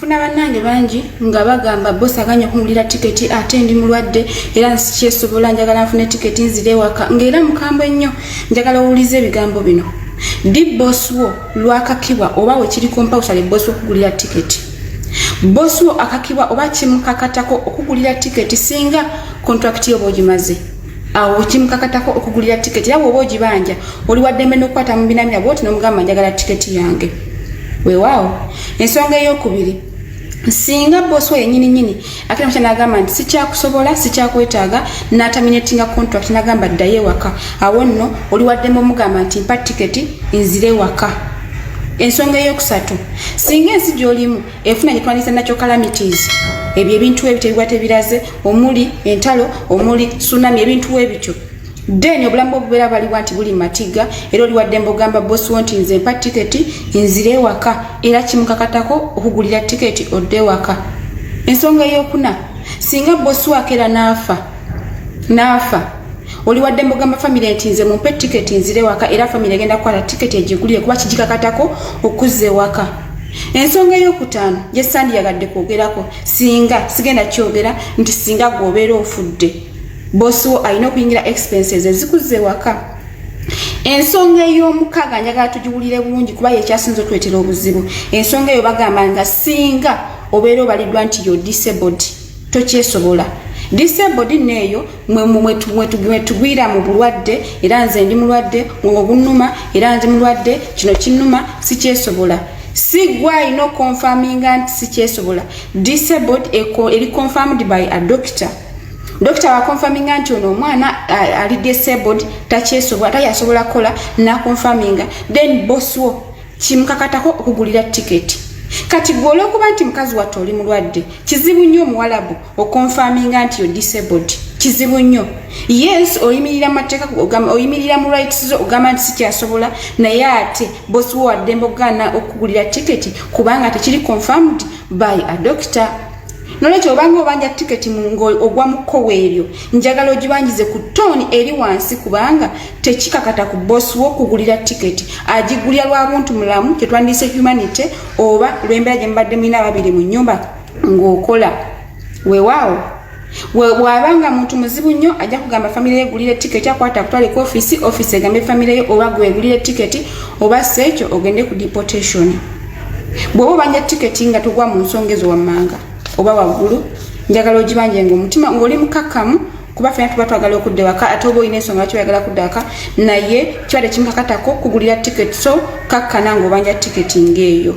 Nfuna bannange bangi nga bagamba boss aganya kumulira tiketi ate ndi mulwadde era nkyesobola njagala nfune tiketi nzire waka ngera mukambwe nnyo njagala owulize ebigambo bino. Di boss wo Wakakibwa oba we kiri compulsory boss okugulira tiketi. Boss wo akakibwa oba kimukakatako okugulira tiketi singa contract yo bogimaze. Awo kimukakatako okugulira tiketi yawo obogibanja oli waddembe n'okwata mu binamya bwoti n'omugamba njagala tiketi yange. Weewaawo ensonga ey'okubiri singa boss we nyini akira mchana agamba nti sikyakusobola sikyakwetaaga n'ataminatinga contract n'agamba ddayo ewaka awo nno oli waddembe omugamba nti mpa tiketi nzire ewaka. Ensonga ey'okusatu singa ensi gy'olimu efuna gye twandisa nakyo calamities ebyo ebintu ebitebwa tebiraze omuli entalo omuli tsunami ebintu ebityo then obulamu obubeera baliwa nti buli matiga era oli waddembe ogamba boss wo nti nze mpa tiketi nzire ewaka era kimukakatako okugulira tiketi odde ewaka. Ensonga ey'okuna singa boss wo akeera n'afa oli waddembe ogamba family nti nze mumpe tiketi nzire ewaka era family egenda kukwata tiketi egigulire kuba kigikakatako okuzza ewaka. Ensonga ey'okutaano gye sandiyagadde kwogerako singa sigenda kyogera nti singa gwobeera ofudde boss wo alina okuyingira expenses ezikuzze waka. Ensonga ey'omukaaga njagala tugiwulire bulungi kuba yekyasinza otwetera obuzibu. Ensonga eyo bagamba nga singa obeera obaliddwa nti yo disabled tokyesobola. Disabled neeyo mwe tugwira mu bulwadde era nze ndi mulwadde ogunnuma era nze mulwadde kino kinnuma sikyesobola. Sigwa ino confirming nti sikyesobola. Disabled eri confirmed by a doctor. Doctor wa confirming nti ono omwana ali disabled takyesobola tayasobola kola na confirming then boss wo kimukakatako okugulira tiketi. Kati gwolo kuba nti mukazi wattu oli mulwadde kizibu nnyo omuwalabu oconfirming nti yo disabled kizibu nnyo. Yes oyimirira mateeka oyimirira mu rights zo ogamba nti sikyasobola naye ate boss wo waddembe ogana okugulira tiketi kubanga tekiri confirmed by a doctor. Nolekyo obanga obanja tiketi mungo ogwa mukowe eryo njagala ogibanjize ku toni eri wansi kubanga tekikakata ku boss wo kugulira tiketi agigulya lwa buntu mulamu kye twandise humanity oba lwembera gye mbadde mwina ababiri mu nnyumba ng'okola. Weewaawo bw'abanga muntu muzibu nnyo ajja kugamba family ye egulire tiketi akwata kutwale ku office egambe family ye oba gwe egulire tiketi oba sekyo ogende ku deportation. Bw'oba obanja tiketi nga tugwa mu nsonga ezo wammanga oba waggulu njagala ogibanje ng'omutima ng'oli mukakkamu kuba fena tuba twagala okudda waka ate oba olina ensonga lwaki oyagala kudda waka naye kibadde kimukakatako kugulira tiketi so kakkana ng'obanja tiketi ng'eyo.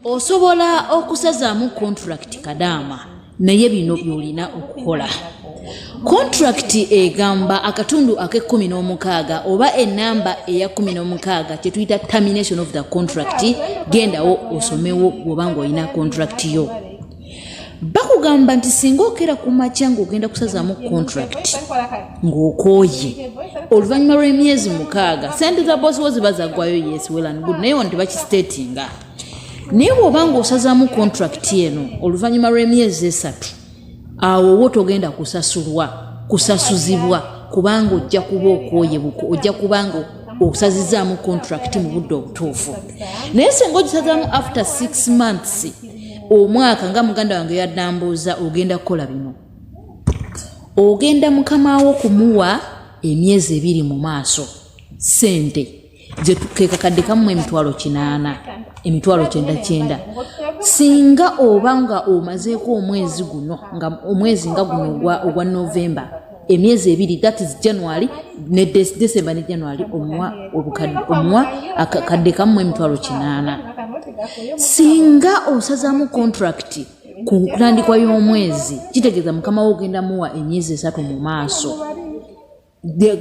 Osobola okusazaamu contract Kadama naye bino byolina okukola. Contract egamba akatundu ake-16 oba enamba eya 16 kye tuyita termination of the contract gendawo osomewo bw'obanga olina contract yo. Bakugamba nti singa okera ku makya ng'ogenda kusazaamu contract ng'okooye oluvannyuma lw'emyezi 6 sente za bosi wo ziba zaggwayo yes well and good naye wano tebakistatinga. Naye bw'obanga osazaamu contract eno oluvannyuma lw'emyezi 3 awo wo togenda kusasuzibwa kubanga ojja kuba okooye ojja kubanga osazizaamu contract mu budde obutuufu. Naye singa ogisazaamu after 6 months omwaka nga muganda wange yaddambuuza ogenda kukola bino. Ogenda mukamawo kumuwa emyezi 2 mu maaso sente zetukekakadde kamu emitwalo 9 singa obanga omazeeko omwezi guno nga omwezi nga guno ogwa November emyezi 2 that is January ne December ne January omwa akakadde kamu emitwalo 9. Singa osazaamu contract ku ntandikwa y'omwezi kitegeeza mukama wo ogenda muwa emyezi 3 mu maaso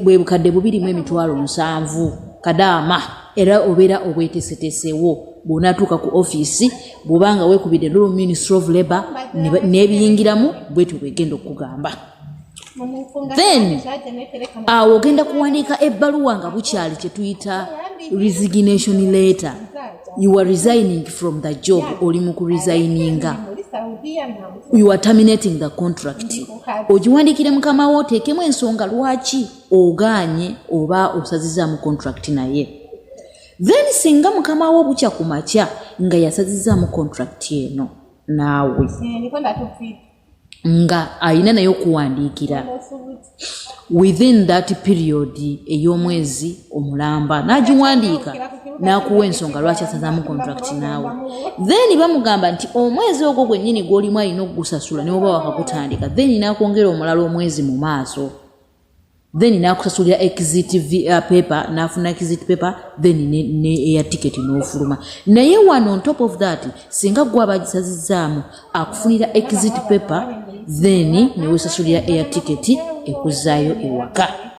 bwe bukadde 2 mu emitwalo 7 Kadama era obeera obweteeseteesewo bw'onaatuuka ku office bw'obanga weekubidde ndolo Ministry of Labor n'ebiyingiramu bwetyo bwegenda okugamba. Then awo ogenda kuwandiika ebbaluwa nga bukyali kye tuyita resignation letter. You are resigning from the job oli mu kuresigninga. You are terminating the contract. Ogiwandiikire mukama wo oteekemu ensonga lwaki ogaanye oba osazizaamu contract naye. Then singa mukama wo bukya ku makya nga yasazizaamu contract eno naawe nga alina naye okuwandiikira within that period ey'omwezi omulamba n'agiwandiika n'akuwa ensonga lwaki asazaamu contract naawe then bamugamba nti omwezi ogwo gwennyini gw'olimu alina okugusasula ne oba wakagutandika then n'akwongera omulala omwezi mu maaso then n'akusasulira exit paper n'afuna exit paper then ne air ticket n'ofuluma naye wano on top of that singa gwe abagisazizaamu akufunira exit paper then ne wesasulira air ticket ekuzaayo ewaka